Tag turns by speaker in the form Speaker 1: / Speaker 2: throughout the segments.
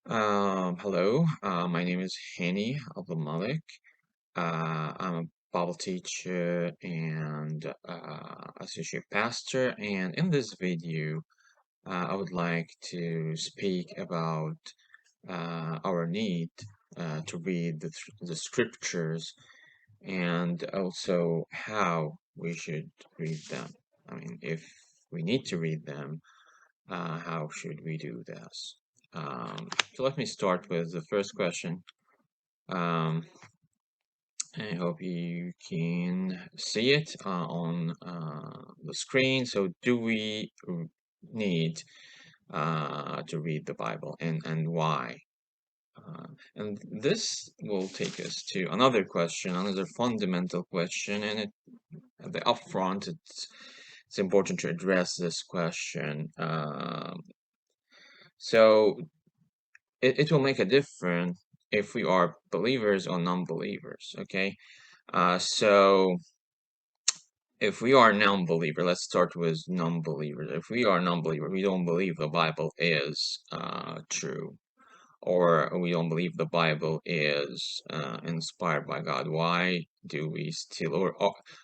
Speaker 1: Hello, my name is Hani Abdulmalik. I'm a Bible teacher and associate pastor, and in this video, I would like to speak about our need to read the scriptures and also how we should read them. I mean, if we need to read them, how should we do this? So let me start with the first question. Um, I hope you can see it on the screen. So, do we need to read the Bible, and why? And this will take us to another question, another fundamental question, and at the upfront, it's important to address this question. So it will make a difference if we are believers or non-believers. Okay, so if we are non-believer, let's start with non-believers. If we are non-believer, we don't believe the Bible is true, or we don't believe the Bible is inspired by God. Why do we still,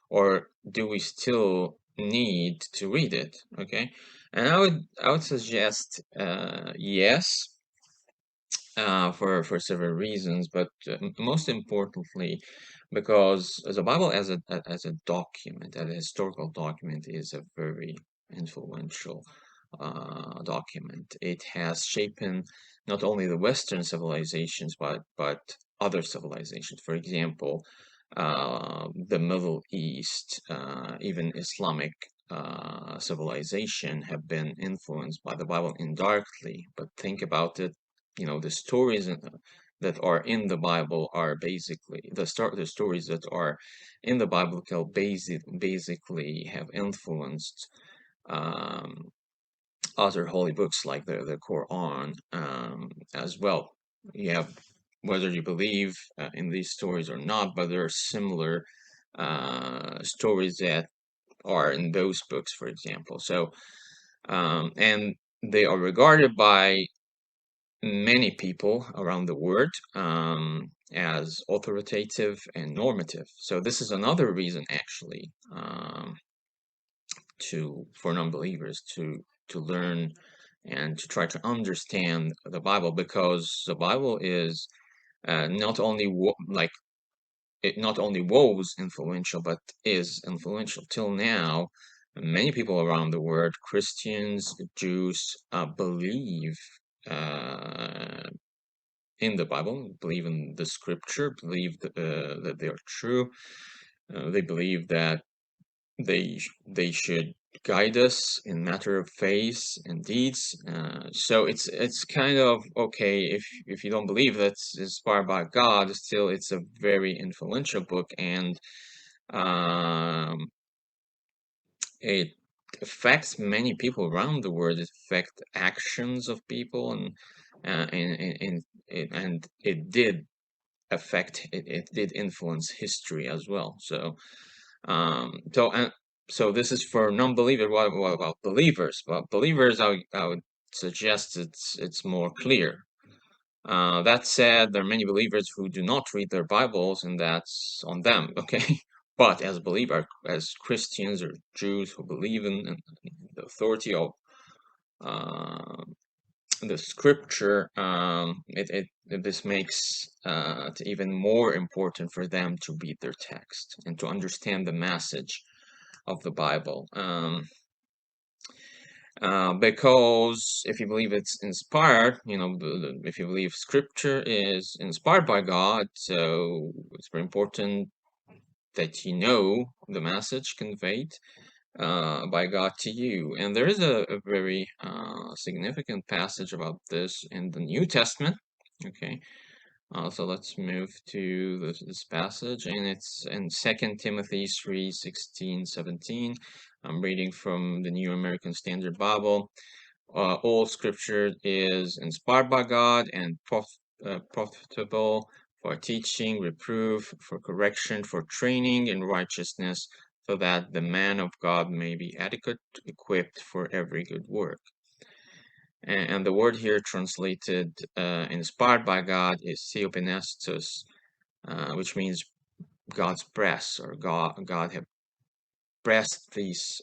Speaker 1: or do we still need to read it? Okay, and I would suggest yes, for several reasons, but most importantly, because the Bible as a document, as a historical document, is a very influential document. It has shaped not only the Western civilizations, but other civilizations. For example, the Middle East, even Islamic civilization have been influenced by the Bible indirectly. But think about it, the stories that are in the Bible are basically the stories that are in the Bible can basically have influenced um, other holy books like the Quran as well. You have, whether you believe in these stories or not, but there are similar stories that are in those books, for example. So and they are regarded by many people around the world as authoritative and normative. So this is another reason, actually, to for non-believers to learn and to try to understand the Bible, because the Bible is not only like it not only was influential, but is influential till now. Many people around the world, Christians, Jews, believe uh, in the Bible, believe in the scripture, believe that they are true. They believe that they should guide us in matter of faith and deeds. So it's kind of okay if you don't believe that's inspired by God. Still, it's a very influential book, and um, it affects many people around the world. It affects actions of people, and it did it did influence history as well. So so this is for non-believers. What about believers? Well, believers, I would suggest it's more clear. That said, there are many believers who do not read their Bibles, and that's on them. Okay, but as believers, as Christians or Jews who believe in the authority of uh, the scripture, this makes it even more important for them to read their text and to understand the message of the Bible. Because if you believe it's inspired, if you believe scripture is inspired by God, so it's very important that you know the message conveyed by God to you. And there is a very significant passage about this in the New Testament. Okay, so let's move to this passage, and it's in 2 Timothy 3:16-17. I'm reading from the New American Standard Bible. All scripture is inspired by God and profitable for teaching, reproof, for correction, for training in righteousness, so that the man of God may be adequate, equipped for every good work. And the word here translated inspired by God is theopneustos, which means God's breath, or God have breathed these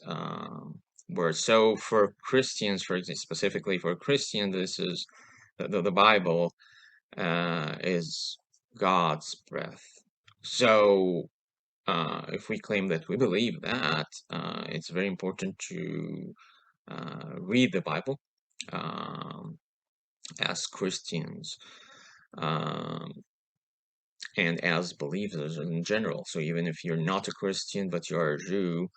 Speaker 1: words. So for Christians, for example, specifically for a Christian, this is the Bible is God's breath. So if we claim that we believe that, it's very important to read the Bible um, as Christians um, and as believers in general. So even if you're not a Christian, but you're a Jew,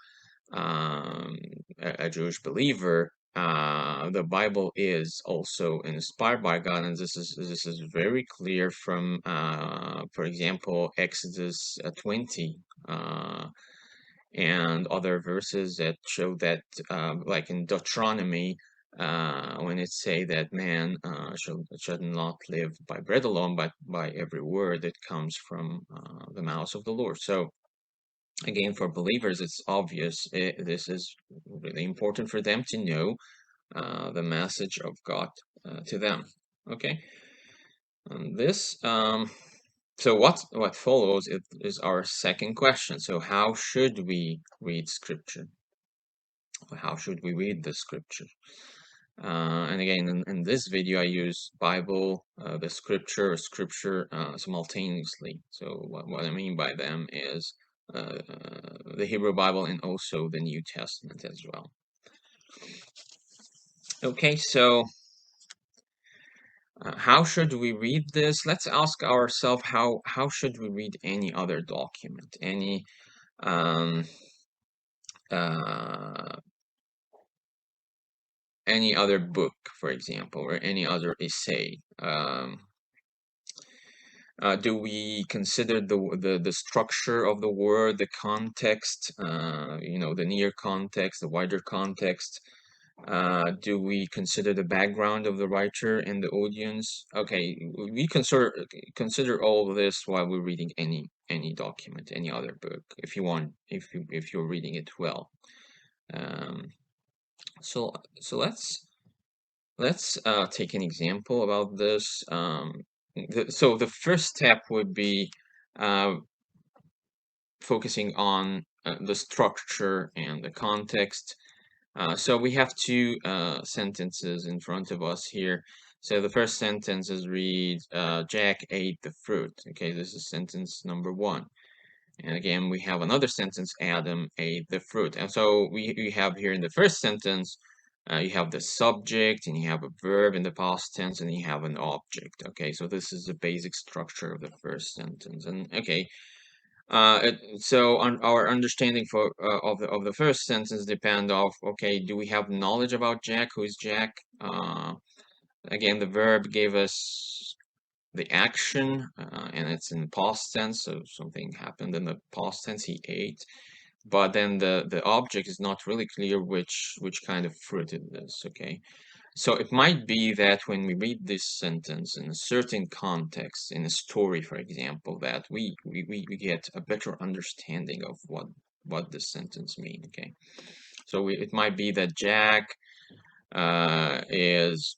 Speaker 1: um, a Jewish believer, the Bible is also inspired by God, and this is very clear from, for example, Exodus 20. And other verses that show that, like in Deuteronomy, when it say that man should not live by bread alone, but by every word that comes from the mouth of the Lord. So again, for believers, it's obvious. This is really important for them to know the message of God to them. Okay, and this. So what follows is our second question. So how should we read Scripture? How should we read the Scripture? And again, in this video, I use Bible, the Scripture simultaneously. So what I mean by them is the Hebrew Bible and also the New Testament as well. Okay, so how should we read this? Let's ask ourselves how should we read any other document, um, uh, any other book, for example, or any other essay. Do we consider the structure of the word, the context, the near context, the wider context? Do we consider the background of the writer and the audience? Okay, we consider all of this while we're reading any document, any other book, if you want, if you're reading it well. Um, so let's take an example about this. So the first step would be uh, focusing on the structure and the context. So we have two sentences in front of us here. So the first sentence is read, Jack ate the fruit. Okay, this is sentence number one. And again, we have another sentence, Adam ate the fruit. And so we have here in the first sentence, you have the subject, and you have a verb in the past tense, and you have an object. Okay, so this is the basic structure of the first sentence. And okay, so our understanding of the first sentence depend of, okay, do we have knowledge about Jack? Who is Jack? Again, the verb gave us the action, and it's in past tense, so something happened in the past tense. He ate, but then the object is not really clear which kind of fruit it is. Okay, so it might be that when we read this sentence in a certain context, in a story, for example, that we get a better understanding of what this sentence means. Okay, so it might be that Jack is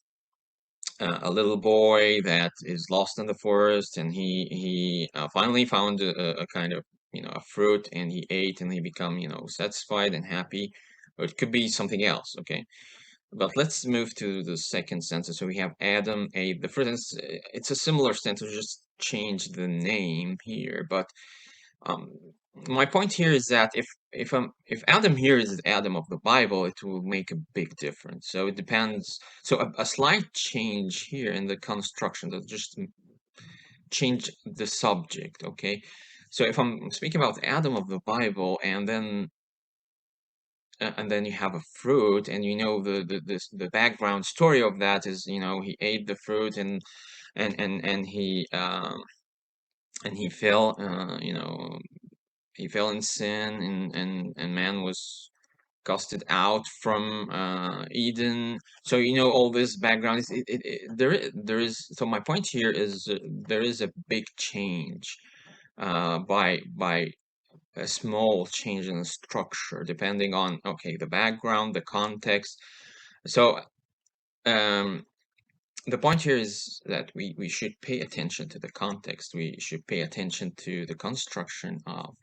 Speaker 1: a little boy that is lost in the forest, and he finally found a kind of a fruit, and he ate, and he become satisfied and happy. Or it could be something else. Okay, but let's move to the second sentence. So we have Adam ate the fruit. It's a similar sentence, just change the name here. But um, my point here is that if Adam here is Adam of the Bible, it will make a big difference. So it depends. So a slight change here in the construction that just change the subject. Okay, so if I'm speaking about Adam of the Bible, and then you have a fruit, and the background story of that is he ate the fruit, and he fell, he fell in sin, and man was casted out from Eden. So all this background is there is. So my point here is there is a big change by a small change in the structure, depending on, okay, the background, the context. So the point here is that we should pay attention to the context. We should pay attention to the construction of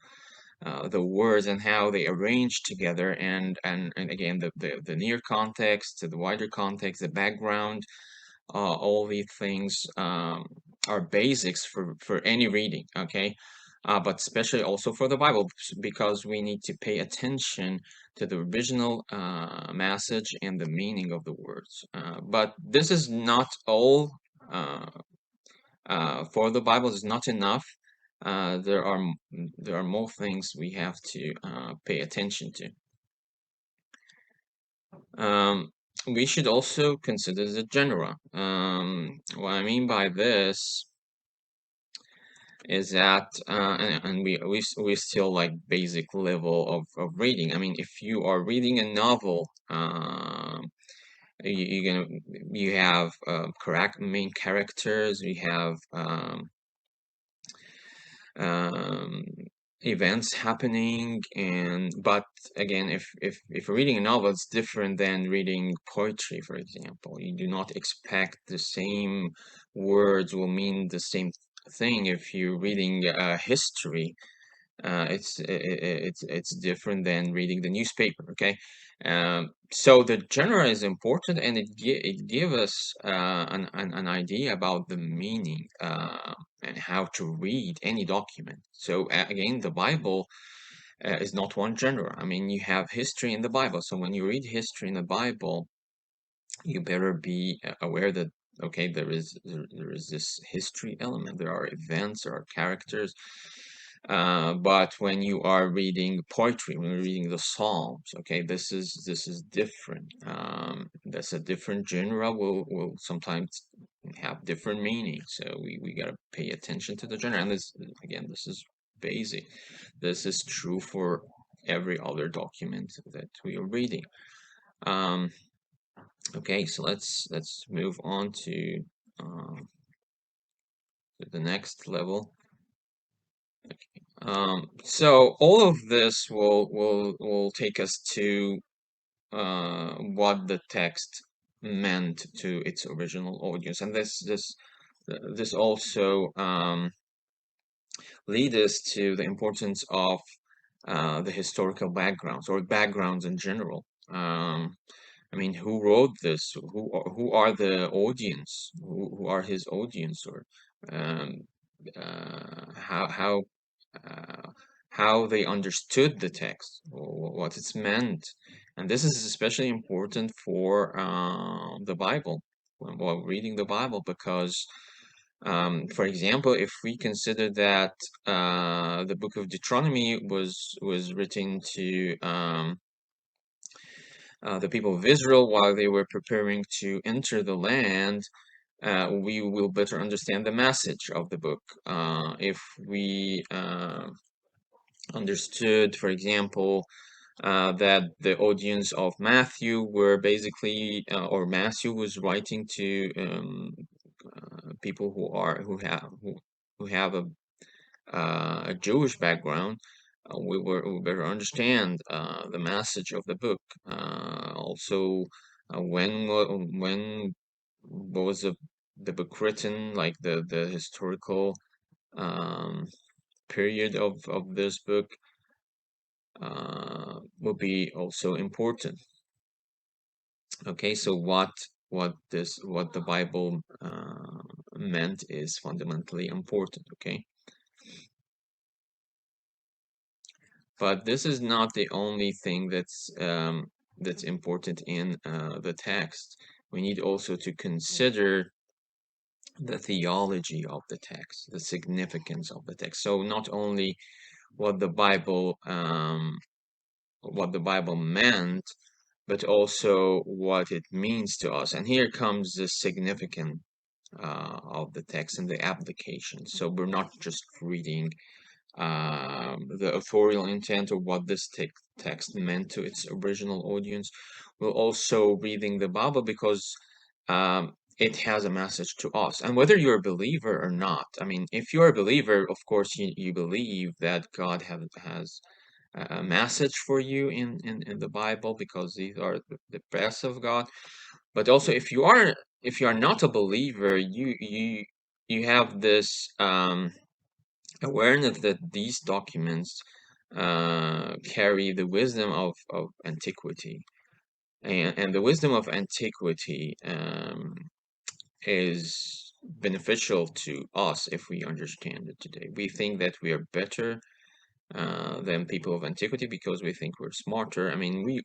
Speaker 1: the words and how they arrange together, and again the near context, the wider context, the background. All these things are basics for any reading. Okay. But especially also for the Bible, because we need to pay attention to the original message and the meaning of the words. But this is not all. Uh, for the Bible is not enough. There are more things we have to pay attention to. Um, we should also consider the genre. What I mean by this is that, and we still like basic level of reading. I mean, if you are reading a novel, you have correct main characters. We have um, events happening, and but again, if you're reading a novel, it's different than reading poetry, for example. You do not expect the same words will mean the same thing. If you're reading history, it's different than reading the newspaper. Okay. So the genre is important, and it give us an idea about the meaning and how to read any document. So again, the Bible is not one genre. I mean, you have history in the Bible. So when you read history in the Bible, you better be aware that, okay, there is this history element. There are events, there are characters. But when you are reading poetry, when you're reading the Psalms, okay, this is different. That's a different genre. Will sometimes have different meanings. So we gotta pay attention to the genre. And this, again, this is basic. This is true for every other document that we are reading. Um, Okay, so let's move on to the next level. So all of this will take us to what the text meant to its original audience, and this also lead us to the importance of the historical backgrounds or backgrounds in general. I mean, who wrote this? Who are the audience? Who are his audience? Or um, how uh, how they understood the text, or what it's meant, and this is especially important for the Bible while reading the Bible, because for example, if we consider that the book of Deuteronomy was written to the people of Israel while they were preparing to enter the land, we will better understand the message of the book. If we understood, for example, that the audience of Matthew were basically, or Matthew was writing to people who have a Jewish background, we better understand the message of the book. Also, when was the book written, like the historical um, period of this book will be also important. Okay, so what the Bible meant is fundamentally important. Okay. But this is not the only thing that's important in the text. We need also to consider the theology of the text, the significance of the text. So not only what the Bible meant, but also what it means to us. And here comes the significance of the text and the application. So we're not just reading the authorial intent of what this text meant to its original audience. We're also reading the Bible because it has a message to us. And whether you're a believer or not, I mean, if you're a believer, of course, you believe that God has a message for you in the Bible, because these are the best of God. But also, if you are not a believer, you have this awareness that these documents carry the wisdom of antiquity, and the wisdom of antiquity is beneficial to us if we understand it today. We think that we are better than people of antiquity because we think we're smarter. I mean, we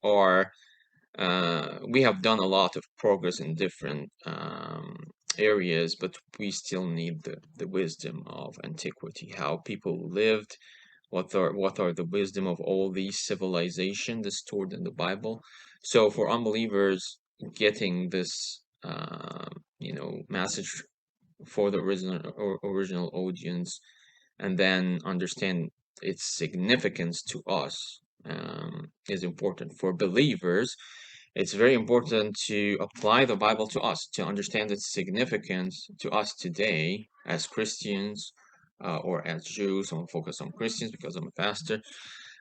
Speaker 1: have done a lot of progress in different areas, but we still need the wisdom of antiquity, how people lived, what are the wisdom of all these civilizations stored in the Bible. So for unbelievers, getting this message for the original audience, and then understand its significance to us, is important. For believers, it's very important to apply the Bible to us, to understand its significance to us today as Christians, or as Jews. I'm focus on Christians because I'm a pastor,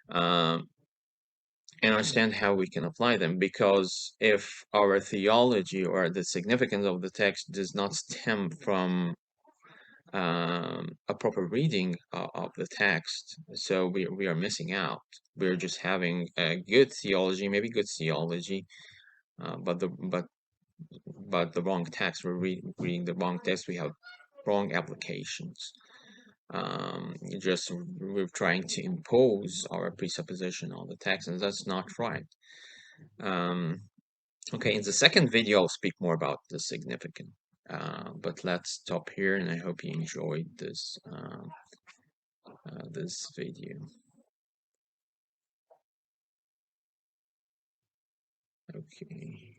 Speaker 1: um, and understand how we can apply them. Because if our theology or the significance of the text does not stem from a proper reading of the text, so we are missing out. We're just having a good theology, maybe good theology, but the wrong text. We're reading the wrong text. We have wrong applications. Just we're trying to impose our presupposition on the text, and that's not right. Um, okay, in the second video, I'll speak more about the significant. But let's stop here, and I hope you enjoyed this video. Okay.